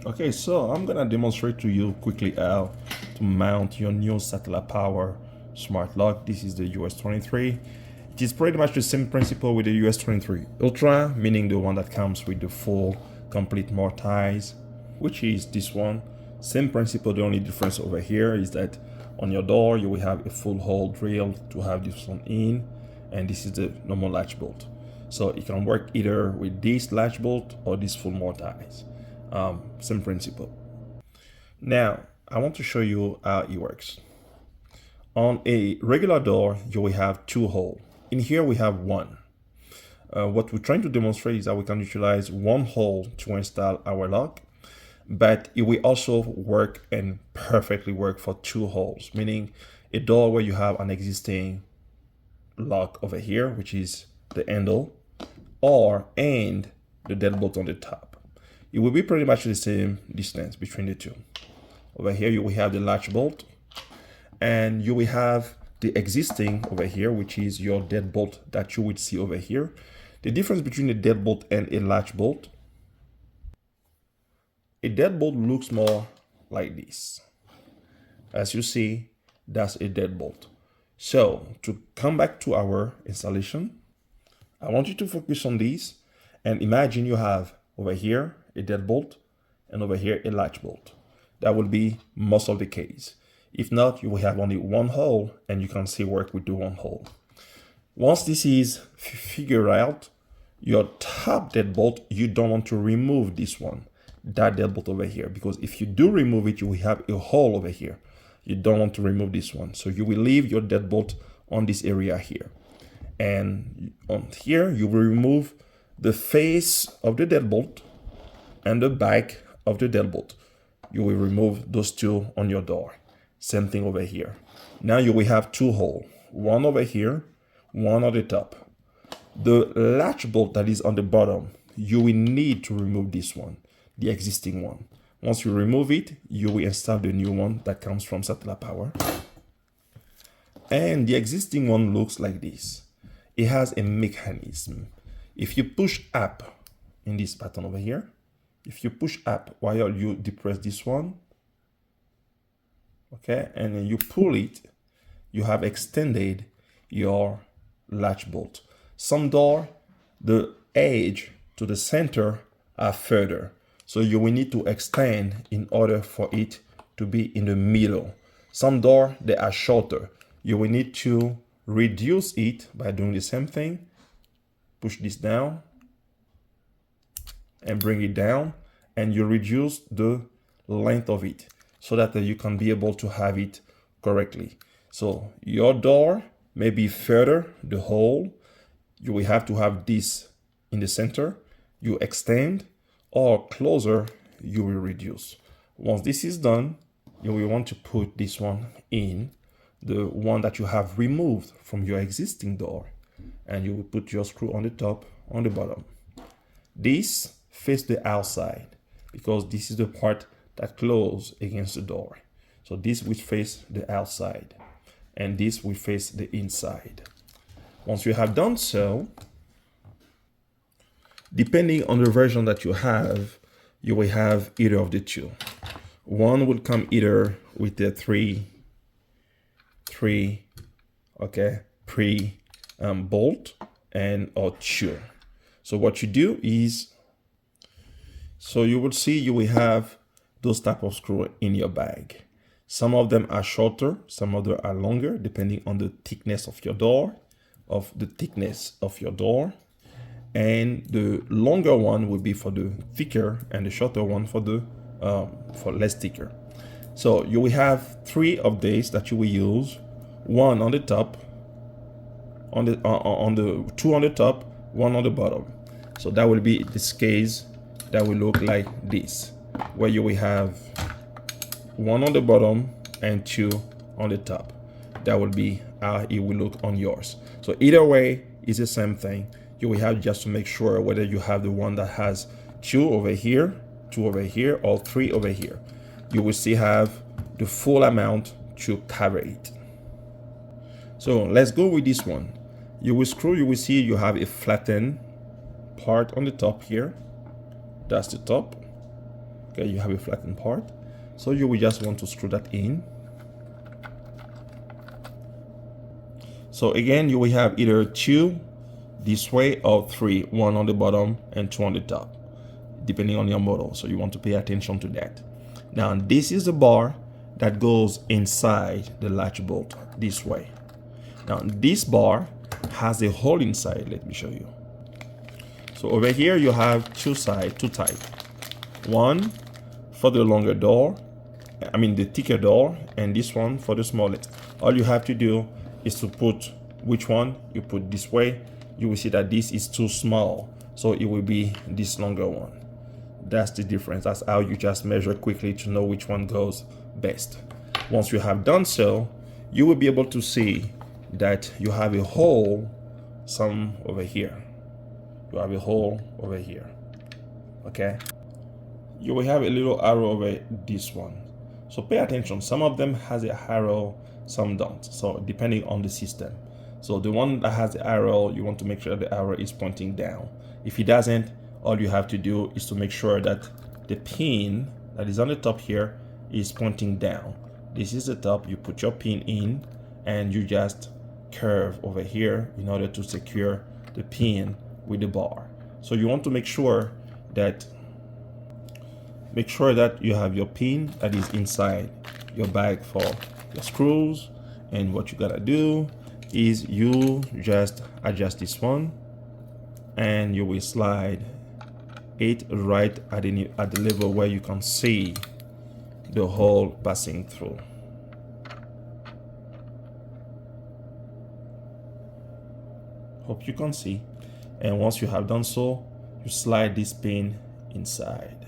Okay, so I'm gonna demonstrate to you quickly how to mount your new Satella Power smart lock. This is the US23. It is pretty much the same principle with the US23 Ultra, meaning the one that comes with the full complete mortise, which is this one. Same principle, the only difference over here is that on your door you will have a full hole drill to have this one in, and this is the normal latch bolt. So it can work either with this latch bolt or this full mortise. Same principle. Now, I want to show you how it works. On a regular door, you will have two holes. In here, we have one. What we're trying to demonstrate is that we can utilize one hole to install our lock, but it will also work and perfectly work for two holes, meaning a door where you have an existing lock over here, which is the handle, and the deadbolt on the top. It will be pretty much the same distance between the two. Over here, you will have the latch bolt, and you will have the existing over here, which is your deadbolt that you would see over here. The difference between a deadbolt and a latch bolt, a deadbolt looks more like this. As you see, that's a deadbolt. So to come back to our installation, I want you to focus on this and imagine you have over here a deadbolt and over here a latch bolt. That will be most of the case. If not, you will have only one hole and you can still work with the one hole. Once this is figured out, your top deadbolt, you don't want to remove this one, that deadbolt over here, because if you do remove it, you will have a hole over here. You don't want to remove this one. So you will leave your deadbolt on this area here. And on here, you will remove the face of the deadbolt and the back of the deadbolt. You will remove those two on your door. Same thing over here. Now you will have two holes, one over here, one on the top. The latch bolt that is on the bottom, you will need to remove this one, the existing one. Once you remove it, you will install the new one that comes from Satella Power. And the existing one looks like this. It has a mechanism. If you push up in this button over here, if you push up while you depress this one, okay, and then you pull it, you have extended your latch bolt. Some door, the edge to the center are further. So you will need to extend in order for it to be in the middle. Some door, they are shorter. You will need to reduce it by doing the same thing. Push this down and bring it down, and you reduce the length of it so that you can be able to have it correctly. So your door may be further, the hole, you will have to have this in the center, you extend, or closer, you will reduce. Once this is done, you will want to put this one in, the one that you have removed from your existing door, and you will put your screw on the top, on the bottom. This faces the outside because this is the part that closes against the door. So this will face the outside and this will face the inside. Once you have done so, depending on the version that you have, you will have either of the two. One will come either with the three bolt and or two. So what you do is, so you will see you will have those type of screw in your bag. Some of them are shorter, some of them are longer, depending on the thickness of your door, and the longer one will be for the thicker, and the shorter one for the for less thicker. So you will have three of these that you will use. One on the top, on the two on the top, one on the bottom. So that will be this case. That will look like this, where you will have one on the bottom and two on the top. That will be how it will look on yours. So either way, it's the same thing. You will have just to make sure whether you have the one that has two over here, or three over here. You will still have the full amount to cover it. So let's go with this one. You will screw, you will see you have a flattened part on the top here. That's the top. Okay, you have a flattened part. So you will just want to screw that in. So again, you will have either 2 this way or 3, 1 on the bottom and 2 on the top, depending on your model. So you want to pay attention to that. Now this is the bar that goes inside the latch bolt this way. Now this bar has a hole inside. Let me show you. So over here you have 2 types. One for the longer door, the thicker door, and this one for the smallest. All you have to do is to put which one you put this way. You will see that this is too small, so it will be this longer one. That's the difference. That's how you just measure quickly to know which one goes best. Once you have done so, you will be able to see that you have a hole some over here. You have a hole over here. Okay, you will have a little arrow over this one, so pay attention. Some of them has a arrow, some don't, so depending on the system. So the one that has the arrow, you want to make sure the arrow is pointing down. If it doesn't, all you have to do is to make sure that the pin that is on the top here is pointing down. This is the top. You put your pin in and you just curve over here in order to secure the pin with the bar. So you want to make sure that you have your pin that is inside your bag for your screws. And what you gotta do is you just adjust this one and you will slide it right at the level where you can see the hole passing through. Hope you can see. And once you have done so, you slide this pin inside.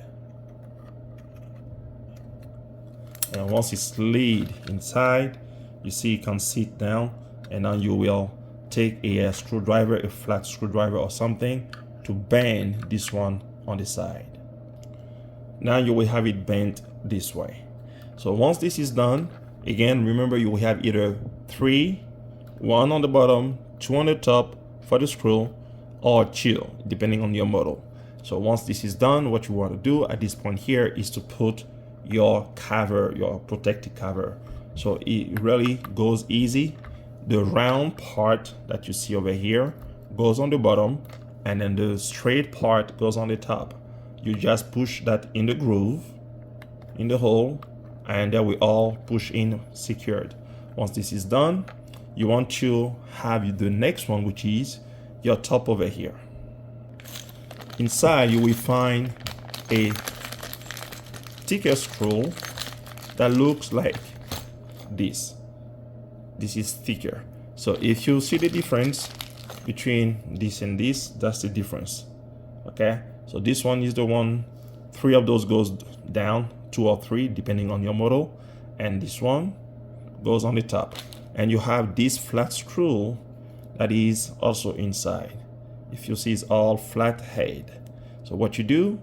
And once it's slid inside, you see you can sit down, and now you will take a screwdriver, a flat screwdriver or something, to bend this one on the side. Now you will have it bent this way. So once this is done, again, remember you will have either 3, 1 on the bottom, 2 on the top for the screw, or 2, depending on your model. So once this is done, what you want to do at this point here is to put your cover, your protective cover. So it really goes easy. The round part that you see over here goes on the bottom, and then the straight part goes on the top. You just push that in the groove, in the hole, and that will all push in secured. Once this is done, you want to have the next one, which is your top over here. Inside you will find a thicker screw that looks like this. This is thicker. So if you see the difference between this and this, that's the difference. Okay, so this one is the one, 3 of those goes down, 2 or 3 depending on your model, and this one goes on the top. And you have this flat screw that is also inside. If you see, it's all flat head. So what you do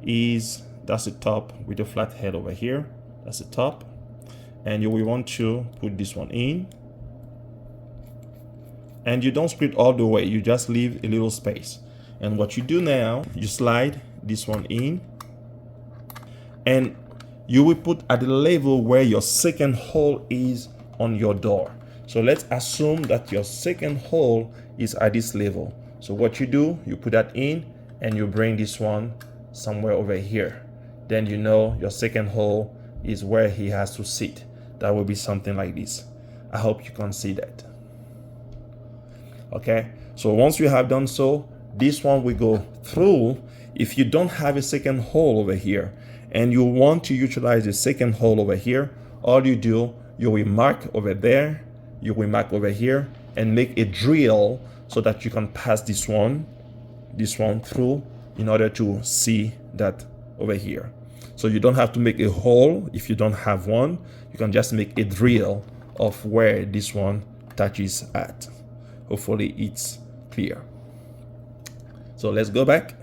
is, that's the top with the flat head over here. That's the top. And you will want to put this one in. And you don't screw it all the way. You just leave a little space. And what you do now, you slide this one in. And you will put at the level where your second hole is on your door. So let's assume that your second hole is at this level. So what you do, you put that in and you bring this one somewhere over here. Then you know your second hole is where he has to sit. That will be something like this. I hope you can see that. Okay, so once you have done so, this one will go through. If you don't have a second hole over here and you want to utilize the second hole over here, all you do, you will mark over there, you will mark over here and make a drill so that you can pass this one through in order to see that over here. So you don't have to make a hole if you don't have one. You can just make a drill of where this one touches at. Hopefully it's clear. So let's go back.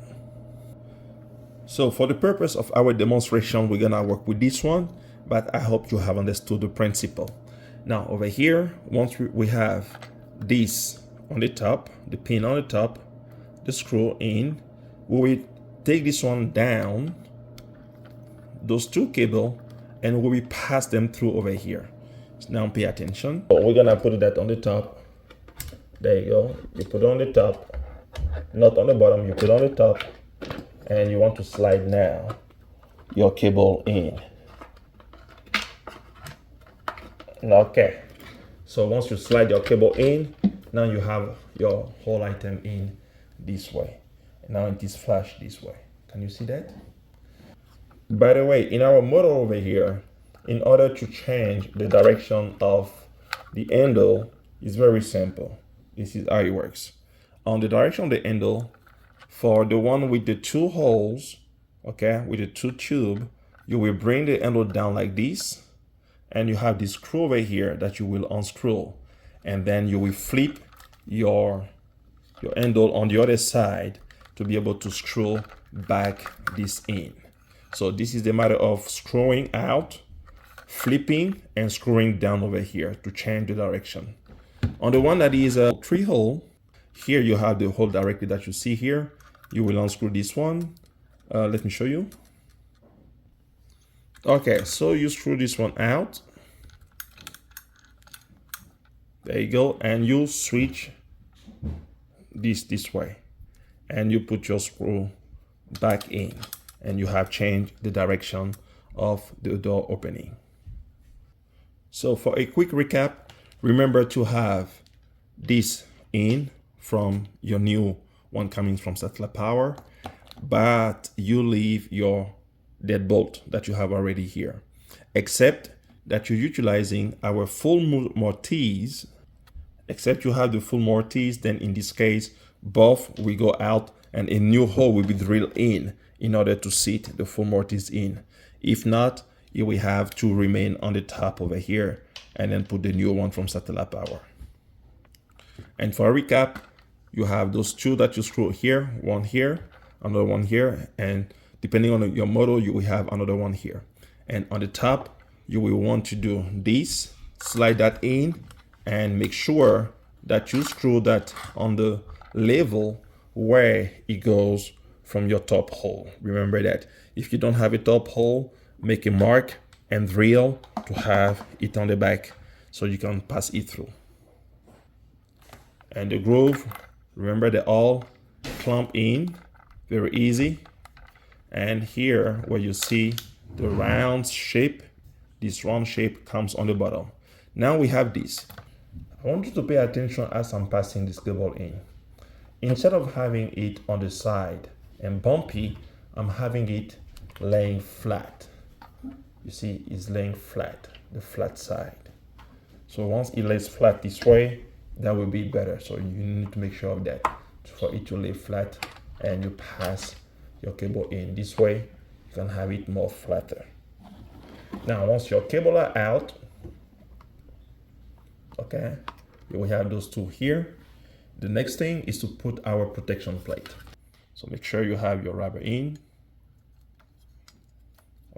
So for the purpose of our demonstration, we're gonna work with this one, but I hope you have understood the principle. Now over here, once we have this on the top, the pin on the top, the screw in, we will take this one down those two cable and we will pass them through over here. So now pay attention. So we're gonna put that on the top. There you go. You put it on the top, not on the bottom. You put it on the top, and you want to slide now your cable in. Okay. So once you slide your cable in, now you have your whole item in this way. Now it is flashed this way. Can you see that? By the way, in our model over here, in order to change the direction of the handle, it's very simple. This is how it works. On the direction of the handle, for the one with the two holes, okay, with the two tube, you will bring the handle down like this, and you have this screw over here that you will unscrew, and then you will flip your handle on the other side to be able to screw back this in. So this is the matter of screwing out, flipping, and screwing down over here to change the direction. On the one that is a 3-hole, here you have the hole directly that you see here. You will unscrew this one. Let me show you. Okay, so you screw this one out. There you go, and you switch this way, and you put your screw back in, and you have changed the direction of the door opening. So for a quick recap, remember to have this in from your new one coming from Satella Power, but you leave your deadbolt that you have already here, except that you're utilizing our full mortise. Except you have the full mortise, then in this case, both will go out and a new hole will be drilled in order to sit the full mortise in. If not, you will have to remain on the top over here and then put the new one from Satella Power. And for a recap, you have those two that you screw here, one here, another one here, and depending on your model, you will have another one here. And on the top, you will want to do this, slide that in, and make sure that you screw that on the level where it goes from your top hole. Remember that if you don't have a top hole, make a mark and drill to have it on the back so you can pass it through. And the groove, remember they all clamp in, very easy. And here where you see the round shape, this round shape comes on the bottom. Now we have this. I want you to pay attention as I'm passing this cable in. Instead of having it on the side and bumpy, I'm having it laying flat. You see, it's laying flat, the flat side. So once it lays flat this way, that will be better. So you need to make sure of that for it to lay flat, and you pass your cable in this way, you can have it more flatter. Now, once your cable are out, okay, you will have those two here. The next thing is to put our protection plate. So make sure you have your rubber in,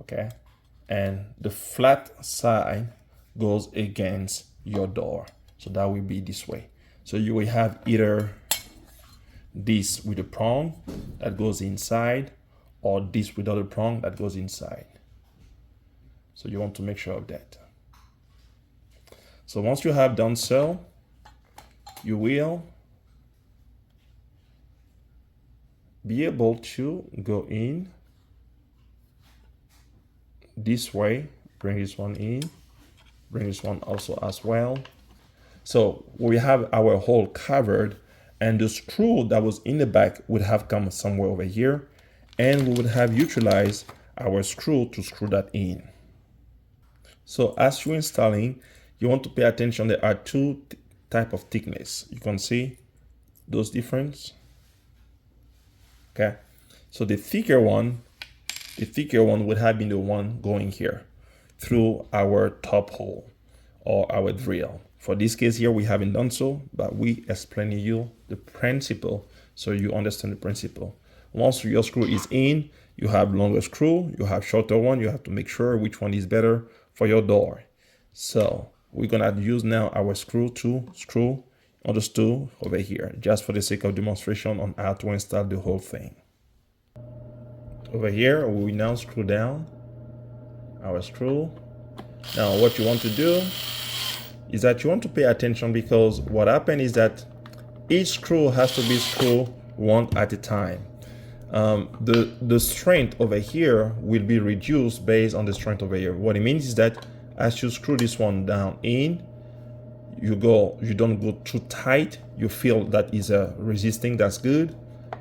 okay, and the flat side goes against your door. So that will be this way. So you will have either this with a prong that goes inside, or this without a prong that goes inside. So you want to make sure of that. So once you have done so, you will be able to go in this way, bring this one in, bring this one also as well. So we have our hole covered, and the screw that was in the back would have come somewhere over here, and we would have utilized our screw to screw that in. So as you're installing, you want to pay attention. There are two types of thickness. You can see those difference. Okay, so the thicker one would have been the one going here through our top hole or our drill. For this case here, we haven't done so, but we explain to you the principle so you understand the principle. Once your screw is in, you have longer screw, you have shorter one. You have to make sure which one is better for your door. So we're gonna use now our screw to screw on the stool over here, just for the sake of demonstration on how to install the whole thing. Over here, we will now screw down our screw. Now what you want to do is that you want to pay attention, because what happened is that each screw has to be screwed one at a time. The strength over here will be reduced based on the strength over here. What it means is that as you screw this one down in, you don't go too tight. You feel that is resisting, that's good.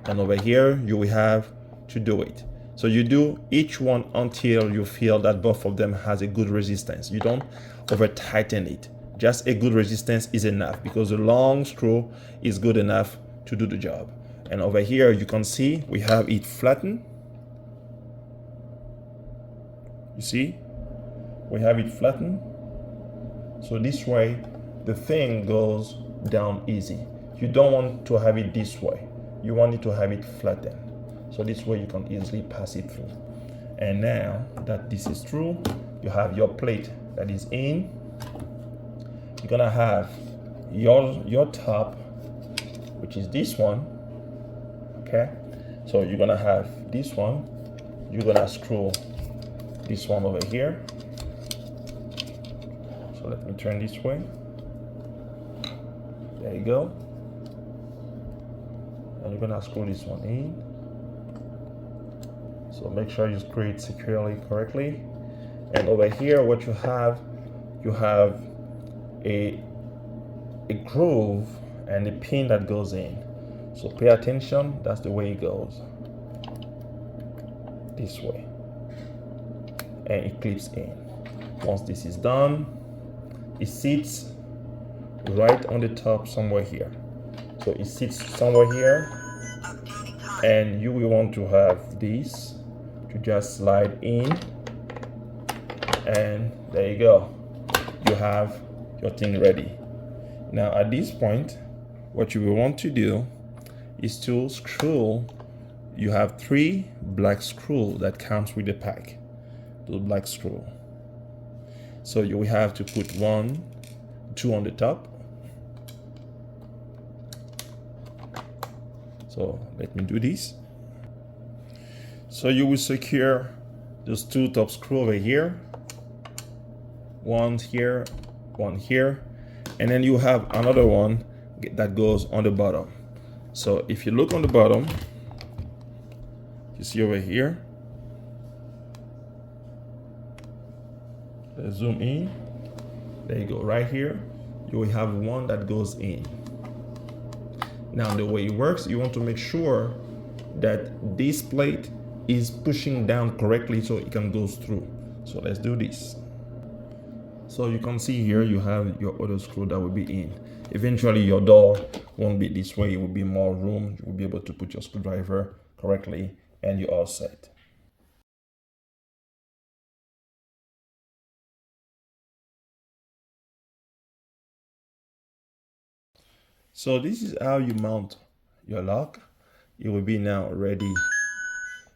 And over here you will have to do it. So you do each one until you feel that both of them has a good resistance. You don't over tighten it. Just a good resistance is enough, because the long screw is good enough to do the job. And over here you can see we have it flattened. You see, we have it flattened. So this way the thing goes down easy. You don't want to have it this way. You want it to have it flattened. So this way you can easily pass it through. And now that this is through, you have your plate that is in. You're gonna have your top, which is this one. Okay, so you're gonna have this one. You're gonna screw this one over here. So let me turn this way. There you go. And you're gonna screw this one in. So make sure you screw it securely, correctly. And over here, what you have a groove and a pin that goes in. So pay attention, that's the way it goes. This way. And it clips in. Once this is done, it sits right on the top somewhere here. So it sits somewhere here, and you will want to have this to just slide in, and there you go. You have your thing ready. Now at this point, what you will want to do is to screw. You have 3 black screws that comes with the pack. Those black screws. So you will have to put 1, 2 on the top. So let me do this. So you will secure those 2 top screws over here. One here, one here. And then you have another one that goes on the bottom. So if you look on the bottom, you see over here. Let's zoom in. There you go, right here. You will have one that goes in. Now the way it works, you want to make sure that this plate is pushing down correctly so it can go through. So let's do this. So you can see here you have your other screw that will be in. Eventually your door won't be this way, it will be more room. You will be able to put your screwdriver correctly and you're all set. So this is how you mount your lock. It will be now ready.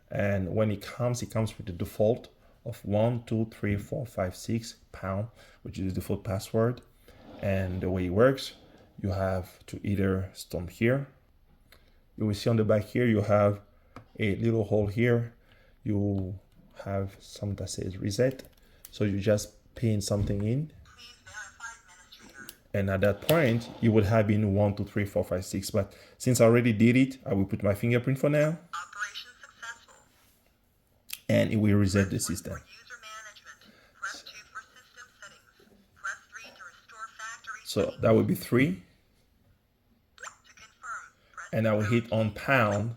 And when it comes with the default of 1, 2, 3, 4, 5, 6 pound, which is the default password. And the way it works, you have to either stomp here. You will see on the back here, you have a little hole here. You have something that says reset. So you just pin something in. And at that point, you would have been 1, 2, 3, 4, 5, 6. But since I already did it, I will put my fingerprint for now. Operation successful. And it will reset the system. For user management, press 2 for system settings. Press 3 to restore factory So settings. that would be 3. To confirm, press And I will hit on pound.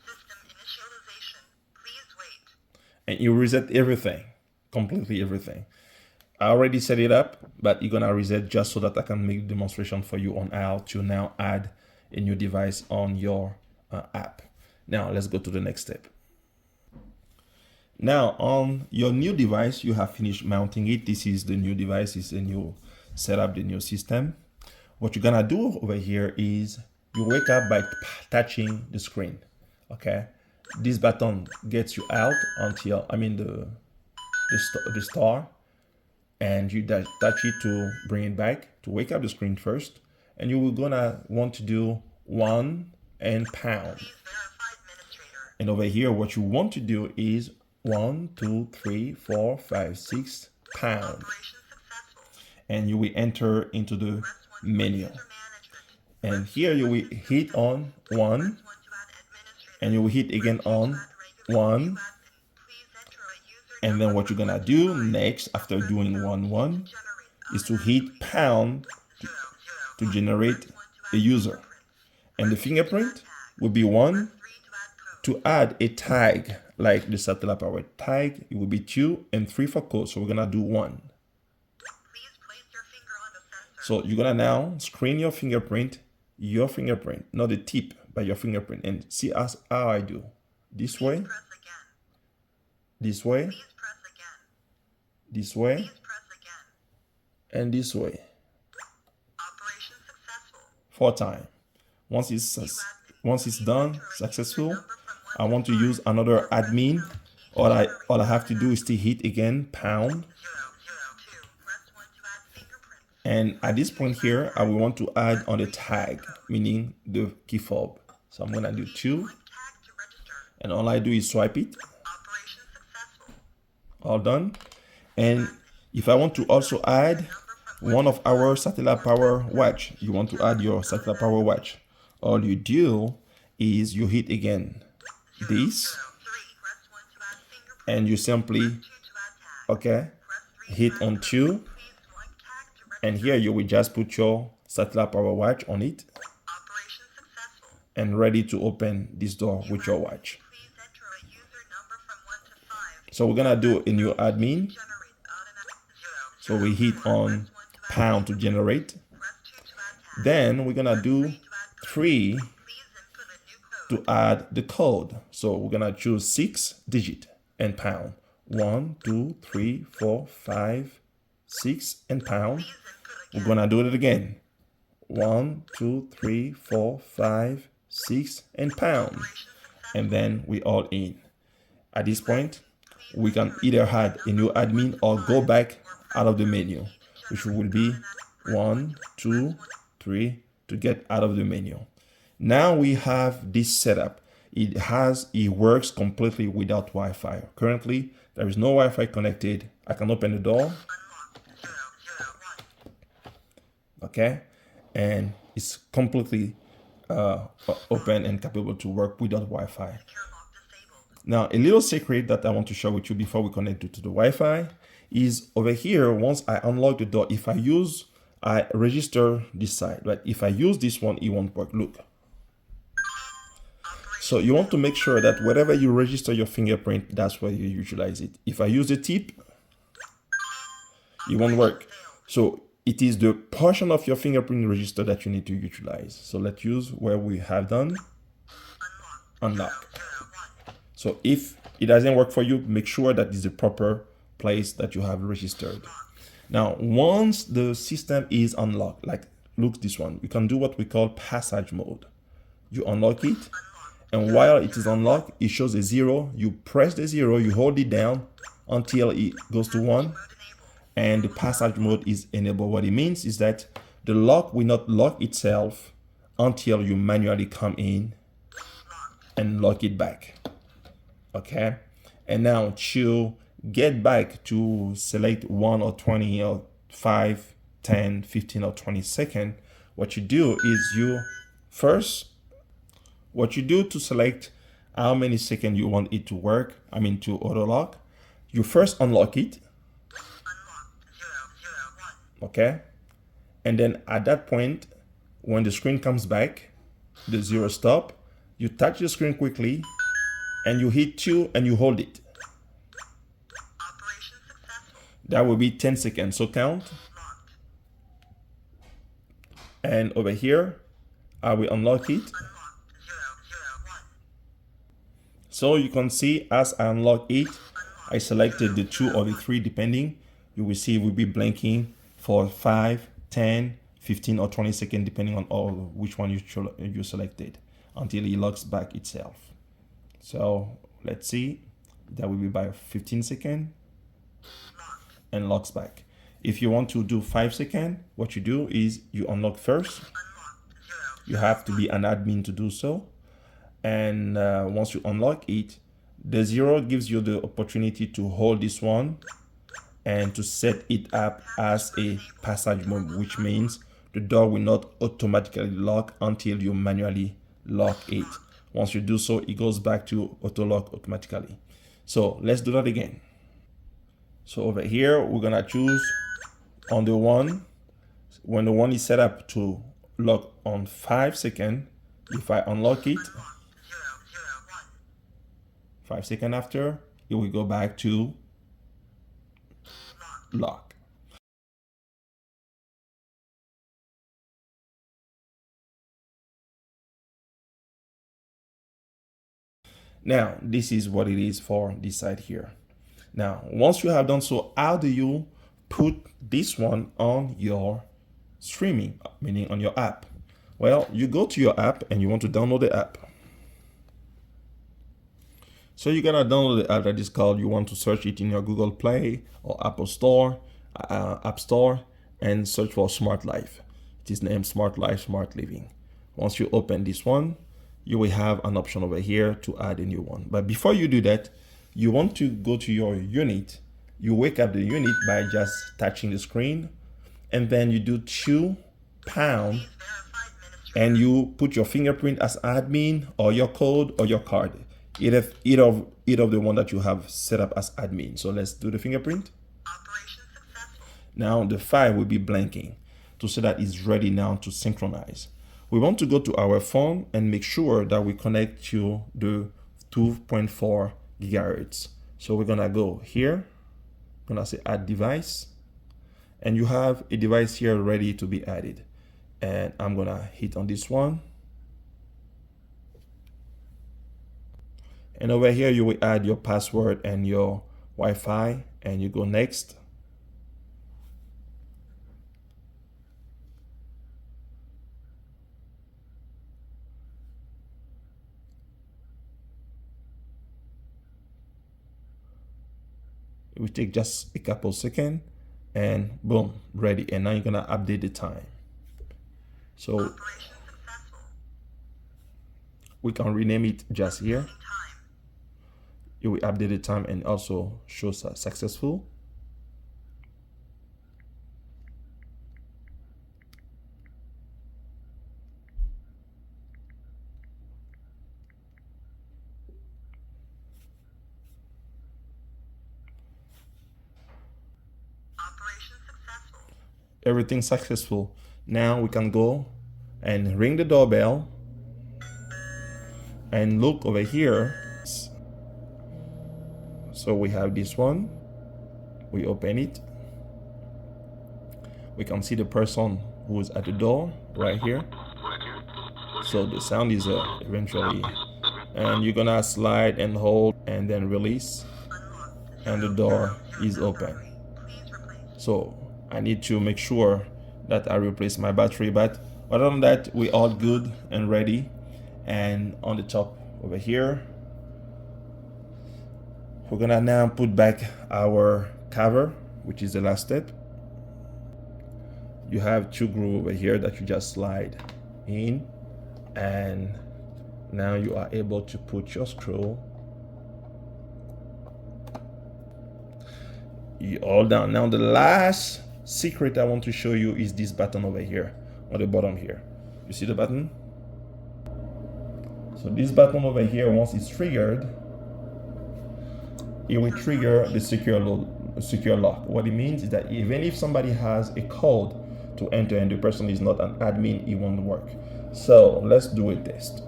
system initialization. Please wait. And you reset everything, completely everything. I already set it up, but you're gonna reset just so that I can make a demonstration for you on how to now add a new device on your app. Now let's go to the next step. Now on your new device, you have finished mounting it. This is the new device, it's a new setup, the new system. What you're gonna do over here is you wake up by touching the screen, okay? This button gets you out until, the star. And you touch it to bring it back, to wake up the screen first. And you will gonna want to do 1 and pound. Please verify administrator. And over here, what you want to do is 1, 2, 3, 4, 5, 6 pound. Operation successful. And you will enter into the Press 1 for menu. user management. And here you will hit on 1, Press 1 to add administrative. and you will hit again on Add regular 1. admin. Please enter a user And then number what you're from gonna 1 to do 5. next after Press doing 0 1, key 1 to generate is to automatically. hit pound 0, 0, to 1. generate Press 1 to a add user. fingerprints. And the Press 2 to add fingerprint tag. will be 1. Press 3 to add code. To add a tag like the Satella Power tag, it will be 2 and 3 for code. So we're gonna do 1. Please place your finger on the sensor. So you're gonna now screen your fingerprint, not the tip, but your fingerprint, and see us how I do. This way, Press again. this way, Please press again. this way, Please press again. and this way. Operation successful. 4 times. Once it's done successful, I want to use another admin. All I have to do is to hit again pound. 0, 0, 2. Press 1 to add fingerprints. And at this point here, I will want to add on the tag, meaning the key fob. So I'm gonna do 2, Tag to register. and all I do is swipe it. Operation successful. All done. And if I want to also add one of our Satella Power watch, you want to add your Satella Power watch, all you do is you hit again this, 3. Press 1 to add fingerprints. and you simply 2 to add tag. okay Press 3 hit to add on code. 2, Please select tag to register. and here you will just put your Satella Power watch on it Operation successful. and ready to open this door with your watch. Please enter a user number from 1 to 5. So we're gonna do a new admin. Generate automatic 0. So we hit on pound to generate. Press 2 to add tag. Then we're gonna do 3 Please input a new code. to add the code. So we're gonna choose 6 digit and pound. 1, 2, 3, 4, 5, 6 and pound. Please input We're again. gonna do it again. 1, 2, 3, 4, 5, 6 and pound. Operation successful. And then we all in. At this point, we can either add a new admin or go back out of the menu, which will be 1, 2, 3 to get out of the menu. Now we have this setup. It works completely without Wi-Fi. Currently, there is no Wi-Fi connected. I can open the door, Unlocked 0, 0, 1. okay, and it's completely open and capable to work without Wi-Fi. Secure lock disabled. Now, a little secret that I want to share with you before we connect it to the Wi-Fi is over here. Once I unlock the door, if I register this side, right? If I use this one, it won't work. Look. So you want to make sure that wherever you register your fingerprint, that's where you utilize it. If I use the tip, it won't work. So it is the portion of your fingerprint register that you need to utilize. So let's use where we have done unlock. 0, 1. So if it doesn't work for you, make sure that is the proper place that you have registered. Now, once the system is unlocked, like look this one, you can do what we call passage mode. You unlock it, and while it is unlocked, it shows a 0. You press the 0, you hold it down until it goes to 1, Mode enabled. and the passage mode is enabled. What it means is that the lock will not lock itself until you manually come in and lock it back. Okay, and now to get back to select 1 or 20 or 5, 10, 15 or 20 seconds, what you do is what you do to select how many seconds you want it to work, to auto lock, you first unlock it, Unlocked 0, 0, 1. okay, and then at that point, when the screen comes back, the 0 stop, you touch the screen quickly and you hit 2 and you hold it. Operation successful. That will be 10 seconds. So count. Locked. And over here, I will unlock it. Unlocked 0, 0, 1. So you can see as I unlock it, I selected the 2 or the 3 depending. You will see it will be blinking for 5, 10, 15 or 20 seconds depending on which one you selected until it locks back itself. So let's see, that will be by 15 seconds and locks back. If you want to do 5 seconds, what you do is you unlock first. Unlocked 0. You have to be an admin to do so. And once you unlock it, The 0 gives you the opportunity to hold this one and to set it up as a passage mode, which means the door will not automatically lock until you manually lock it. Once you do so, it goes back to auto lock automatically. So let's do that again. So over here, we're gonna choose on the 1. When the 1 is set up to lock on 5 seconds, if I unlock it, 5 seconds after, it will go back to lock. Now, this is what it is for this side here. Now, once you have done so, how do you put this one on your streaming, meaning on your app? Well, you go to your app and you want to download the app. So you're gonna download the app that is called, you want to search it in your Google Play or Apple Store, App Store, and search for Smart Life. It is named Smart Life, Smart Living. Once you open this one, you will have an option over here to add a new one. But before you do that, you want to go to your unit. You wake up the unit by just touching the screen, and then you do £2, and you put your fingerprint as admin or your code or your card. Either of the one that you have set up as admin. So let's do the fingerprint. Operation successful. Now the file will be blanking to say that it's ready now to synchronize. We want to go to our phone and make sure that we connect to the 2.4 gigahertz. So we're gonna go here, gonna say add device, and you have a device here ready to be added. And I'm gonna hit on this one. And over here, you will add your password and your Wi-Fi, and you go next. It will take just a couple seconds, and boom, ready. And now you're gonna update the time. So Operation successful. we can rename it just here. Time. You will update the time and also show successful. Operation successful. Everything successful. Now we can go and ring the doorbell and look over here. So we have this one. We open it. We can see the person who is at the door right here. So the sound is eventually, and you're gonna slide and hold and then release, and the door is open. Please replace. So I need to make sure that I replace my battery, but other than that, we're all good and ready. And on the top over here, we're gonna now put back our cover, which is the last step. You have 2 grooves over here that you just slide in, and now you are able to put your screw all down. Now the last secret I want to show you is this button over here on the bottom here. You see the button? So this button over here, once it's triggered, it will trigger the secure lock. What it means is that even if somebody has a code to enter and the person is not an admin, it won't work. So let's do a test.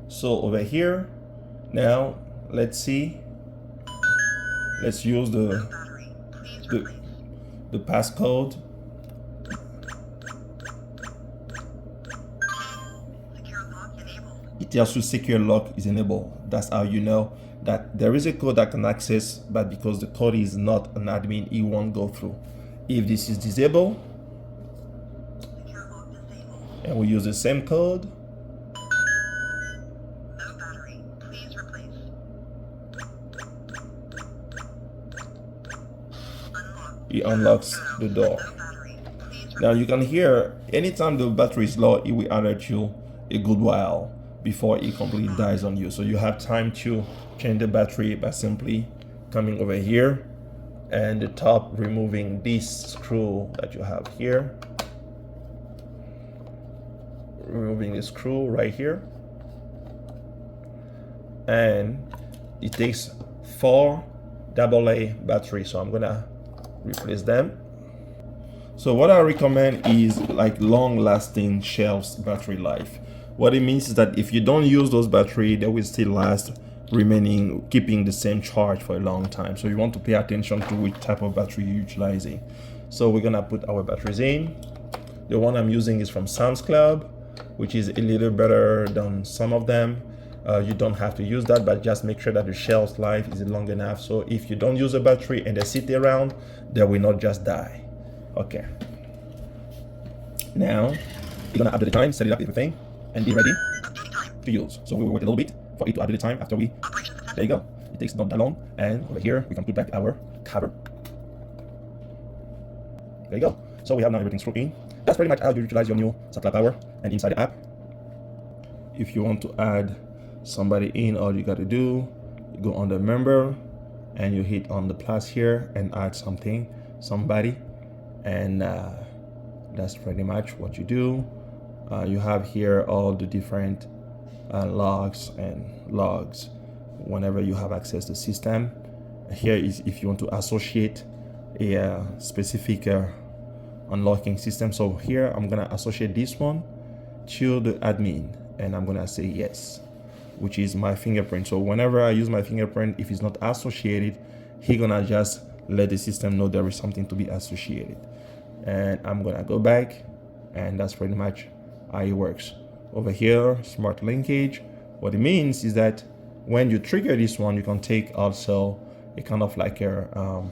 So over here, now let's see. Let's use Battery. Please replace. the passcode. Secure lock enabled. It tells you secure lock is enabled. That's how you know that there is a code that can access, but because the code is not an admin, it won't go through. If this is disabled, Secure lock disabled. and we use the same code, No battery. Please replace. Unlock. it unlocks the door. No battery. Please Now you can hear anytime the battery is low, it will alert you a good while before it completely dies on you. So you have time to change the battery by simply coming over here and the top, removing this screw that you have here, removing the screw right here, and it takes 4 AA batteries, so I'm gonna replace them. So what I recommend is like long-lasting shelves battery life. What it means is that if you don't use those batteries, they will still last, remaining, keeping the same charge for a long time. So you want to pay attention to which type of battery you're utilizing. So we're gonna put our batteries in. The one I'm using is from Sam's Club, which is a little better than some of them. You don't have to use that, but just make sure that the shelf life is long enough. So if you don't use a battery and they sit around, they will not just die. Okay. Now, you're gonna add the time, set it up everything, and be ready to use. So we will wait a little bit for it to add the time after we, there you go. It takes not that long. And over here, we can put back our cover. There you go. So we have now everything screwed in. That's pretty much how you utilize your new Satella Power. And inside the app, if you want to add somebody in, all you got to do, you go on the member and you hit on the plus here and add somebody, and that's pretty much what you do. You have here all the different logs whenever you have access to the system. Here is if you want to associate a specific unlocking system. So here I'm gonna associate this one to the admin, and I'm gonna say yes, which is my fingerprint. So whenever I use my fingerprint, if it's not associated, he's gonna just let the system know there is something to be associated. And I'm gonna go back, and that's pretty much how it works. Over here, smart linkage, what it means is that when you trigger this one, you can take also a kind of like a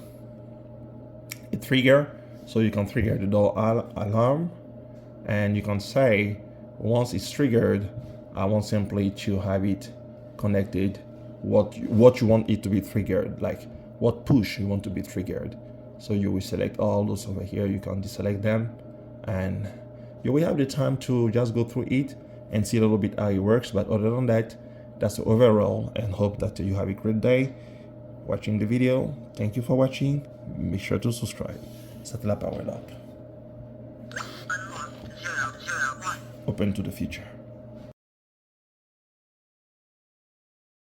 trigger. So you can trigger the door alarm, and you can say, once it's triggered, I want simply to have it connected, what you want it to be triggered, like what push you want to be triggered. So you will select all those over here, you can deselect them, and you will have the time to just go through it and see a little bit how it works. But other than that, that's the overall, and hope that you have a great day watching the video. Thank you for watching. Make sure to subscribe. Satella Power Lock. Unlocked 001. Open to the future.